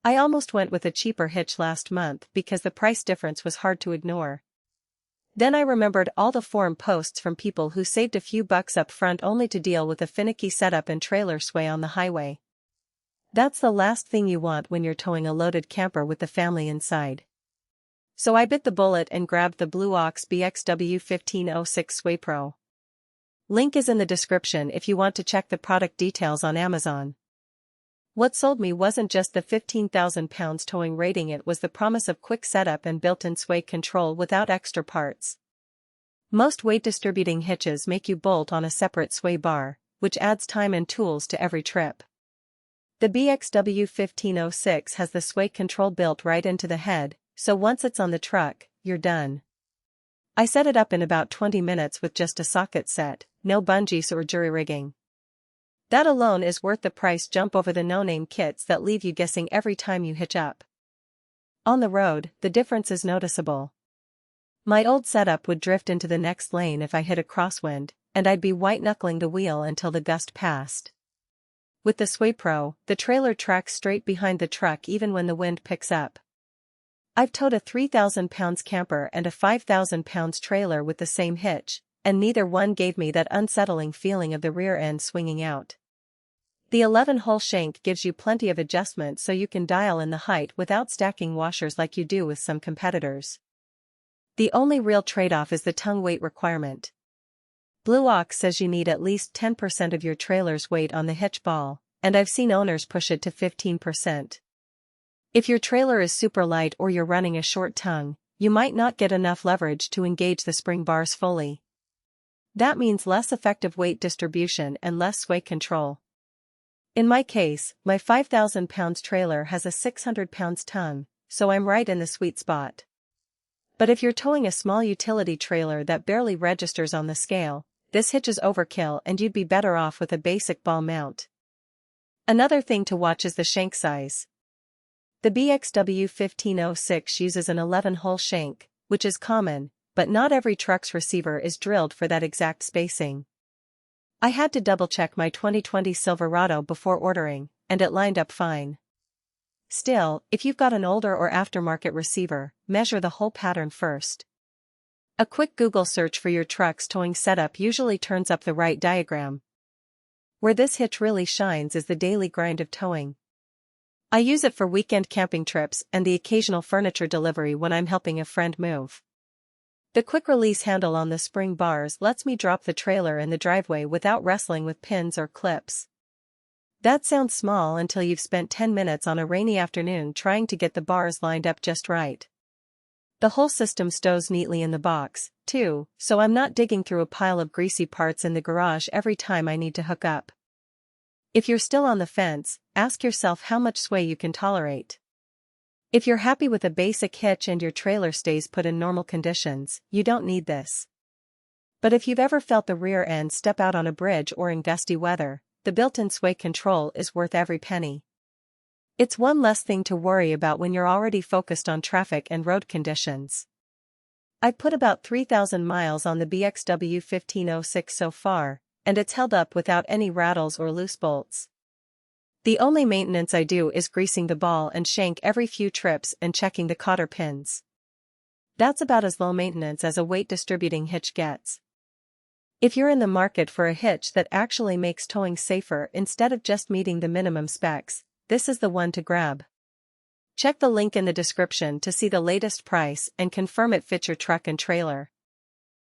I almost went with a cheaper hitch last month because the price difference was hard to ignore. Then I remembered all the forum posts from people who saved a few bucks up front only to deal with a finicky setup and trailer sway on the highway. That's the last thing you want when you're towing a loaded camper with the family inside. So I bit the bullet and grabbed the Blue Ox BXW1506 SwayPro. Link is in the description if you want to check the product details on Amazon. What sold me wasn't just the 15,000 pounds towing rating, it was the promise of quick setup and built-in sway control without extra parts. Most weight distributing hitches make you bolt on a separate sway bar, which adds time and tools to every trip. The BXW1506 has the sway control built right into the head, so once it's on the truck, you're done. I set it up in about 20 minutes with just a socket set, no bungees or jury rigging. That alone is worth the price jump over the no-name kits that leave you guessing every time you hitch up. On the road, the difference is noticeable. My old setup would drift into the next lane if I hit a crosswind, and I'd be white-knuckling the wheel until the gust passed. With the SwayPro, the trailer tracks straight behind the truck even when the wind picks up. I've towed a 3,000 pounds camper and a 5,000 pounds trailer with the same hitch, and neither one gave me that unsettling feeling of the rear end swinging out. The 11-hole shank gives you plenty of adjustment so you can dial in the height without stacking washers like you do with some competitors. The only real trade-off is the tongue weight requirement. Blue Ox says you need at least 10% of your trailer's weight on the hitch ball, and I've seen owners push it to 15%. If your trailer is super light or you're running a short tongue, you might not get enough leverage to engage the spring bars fully. That means less effective weight distribution and less sway control. In my case, my 5,000 pounds trailer has a 600 pounds tongue, so I'm right in the sweet spot. But if you're towing a small utility trailer that barely registers on the scale, this hitch is overkill and you'd be better off with a basic ball mount. Another thing to watch is the shank size. The BXW1506 uses an 11-hole shank, which is common, but not every truck's receiver is drilled for that exact spacing. I had to double-check my 2020 Silverado before ordering, and it lined up fine. Still, if you've got an older or aftermarket receiver, measure the hole pattern first. A quick Google search for your truck's towing setup usually turns up the right diagram. Where this hitch really shines is the daily grind of towing. I use it for weekend camping trips and the occasional furniture delivery when I'm helping a friend move. The quick-release handle on the spring bars lets me drop the trailer in the driveway without wrestling with pins or clips. That sounds small until you've spent 10 minutes on a rainy afternoon trying to get the bars lined up just right. The whole system stows neatly in the box, too, so I'm not digging through a pile of greasy parts in the garage every time I need to hook up. If you're still on the fence, ask yourself how much sway you can tolerate. If you're happy with a basic hitch and your trailer stays put in normal conditions, you don't need this. But if you've ever felt the rear end step out on a bridge or in gusty weather, the built-in sway control is worth every penny. It's one less thing to worry about when you're already focused on traffic and road conditions. I've put about 3,000 miles on the BXW1506 so far, and it's held up without any rattles or loose bolts. The only maintenance I do is greasing the ball and shank every few trips and checking the cotter pins. That's about as low maintenance as a weight distributing hitch gets. If you're in the market for a hitch that actually makes towing safer instead of just meeting the minimum specs, this is the one to grab. Check the link in the description to see the latest price and confirm it fits your truck and trailer.